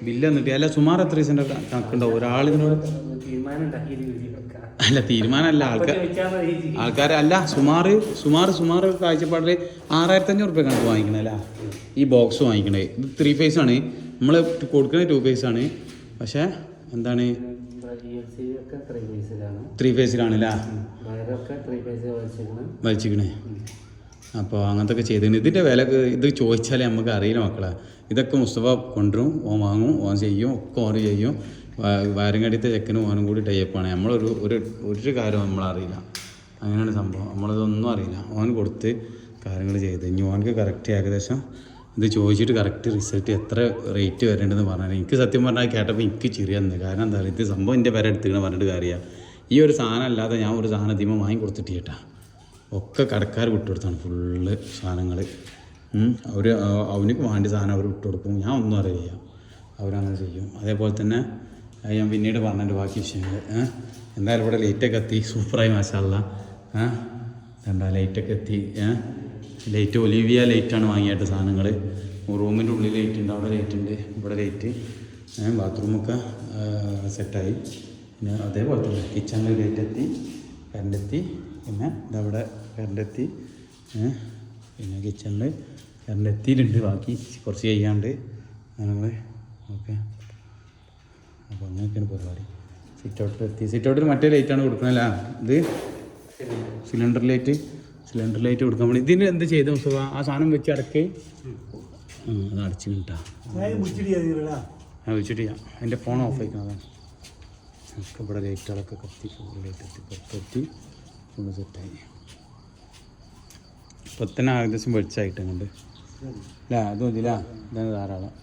Bill എന്നിട്ട് അല്ല സുമാർ എത്ര ദിവസത്തിൻ്റെ കണക്കുണ്ടാവും ഒരാളിനോട്? അല്ല തീരുമാനമല്ല ആൾക്കാർ അല്ല സുമാർ കാഴ്ചപ്പാടിൽ 6,500 റുപ്യ കണക്ക് വാങ്ങിക്കണല്ല ഈ ബോക്സ് വാങ്ങിക്കണേ. ഇത് 3 phase ആണ്, നമ്മൾ കൊടുക്കുന്നത് 2 phase ആണ്. പക്ഷേ എന്താണ് 3 phase-ലാണല്ലേ വലിച്ചിക്കണേ. അപ്പോൾ അങ്ങനത്തെ ഒക്കെ ചെയ്തിട്ടുണ്ട്. ഇതിൻ്റെ വില ഇത് ചോദിച്ചാലേ നമുക്ക് അറിയില്ല മക്കളെ. ഇതൊക്കെ മുസ്തഫ കൊണ്ടുവരും, ഓൻ വാങ്ങും, ഓൻ ചെയ്യും, ഒക്കെ ഓൺ ചെയ്യും. വയറിങ്ങടിത്തെ ചെക്കനും ഓനും കൂടി ടൈപ്പാണ്. ഒരു കാര്യം നമ്മളറിയില്ല, അങ്ങനെയാണ് സംഭവം. നമ്മളിതൊന്നും അറിയില്ല. ഓൻ കൊടുത്ത് കാര്യങ്ങൾ ചെയ്ത് ഇനി ഓനക്ക് കറക്റ്റ് ഏകദേശം ഇത് ചോദിച്ചിട്ട് കറക്റ്റ് റിസൾട്ട് എത്ര റേറ്റ് വരേണ്ടതെന്ന് പറഞ്ഞാൽ എനിക്ക് സത്യം പറഞ്ഞാൽ കേട്ടപ്പോൾ എനിക്ക് ചിരി വന്നത്. കാരണം എന്താ പറയുക, ഇത് സംഭവം എൻ്റെ പേരെ എടുത്തിങ്ങനെ പറഞ്ഞിട്ട് കാര്യമാണ്. ഈ ഒരു സാധനം അല്ലാതെ ഞാൻ ഒരു സാധനം അധികം വാങ്ങി കൊടുത്തിട്ട് കേട്ടാ ഒക്കെ കടക്കാർ വിട്ടുകൊടുത്താണ് ഫുള്ള് സാധനങ്ങൾ. അവനക്ക് വേണ്ടി സാധനം അവർ വിട്ടുകൊടുക്കും, ഞാൻ ഒന്നും അറിയില്ല, അവരങ്ങനെ ചെയ്യും. അതേപോലെ തന്നെ ഞാൻ പിന്നീട് പറഞ്ഞിട്ട് ബാക്കി വിഷയങ്ങൾ. എന്തായാലും ഇവിടെ ലൈറ്റൊക്കെ എത്തി, സൂപ്പറായി മാഷാള്ള. എന്താ ലൈറ്റൊക്കെ എത്തി. ലൈറ്റ് ഒലിവിയ ലൈറ്റാണ് വാങ്ങിയിട്ട് സാധനങ്ങൾ. റൂമിൻ്റെ ഉള്ളിൽ ലൈറ്റ് ഉണ്ട്, അവിടെ ലൈറ്റ് ഉണ്ട്, ഇവിടെ ലൈറ്റ്. ബാത്റൂമൊക്കെ സെറ്റായി. പിന്നെ അതേപോലെ തന്നെ കിച്ചണിൽ ലൈറ്റ് എത്തി, കറണ്ടെത്തി. പിന്നെ ഇതവിടെ കറണ്ടെത്തി. പിന്നെ കിച്ചണിൽ കറണ്ടെത്തിയിട്ടുണ്ട്, ബാക്കി കുറച്ച് ചെയ്യാണ്ട് ഞങ്ങൾ. ഓക്കെ, അപ്പോൾ അങ്ങനെയൊക്കെയാണ് പരിപാടി. സിറ്റ് ഔട്ടിൽ മറ്റേ ലൈറ്റാണ് കൊടുക്കണല്ല, ഇത് സിലിണ്ടർ ലൈറ്റ് കൊടുക്കാൻ വേണ്ടി. ഇതിന് എന്ത് ചെയ്ത മുസ്തഫ? ആ സാധനം വെച്ച് അടക്ക്, അത് അടച്ചു കിട്ടാ വെച്ചിട്ട് അതിൻ്റെ ഫോൺ ഓഫ് ആയിക്കണതാണ്. ഒക്കെ ഇവിടെ ലൈറ്റുകളൊക്കെ കത്തി, ലൈറ്റ് എത്തി, പുറത്തെത്തി, ഫുള്ള് സെറ്റായി. ഇപ്പം തന്നെ ഏകദേശം വെളിച്ചായിട്ട് കണ്ട് അല്ലേ? അത് മതിയില്ല, ഇതാണ് ധാരാളം.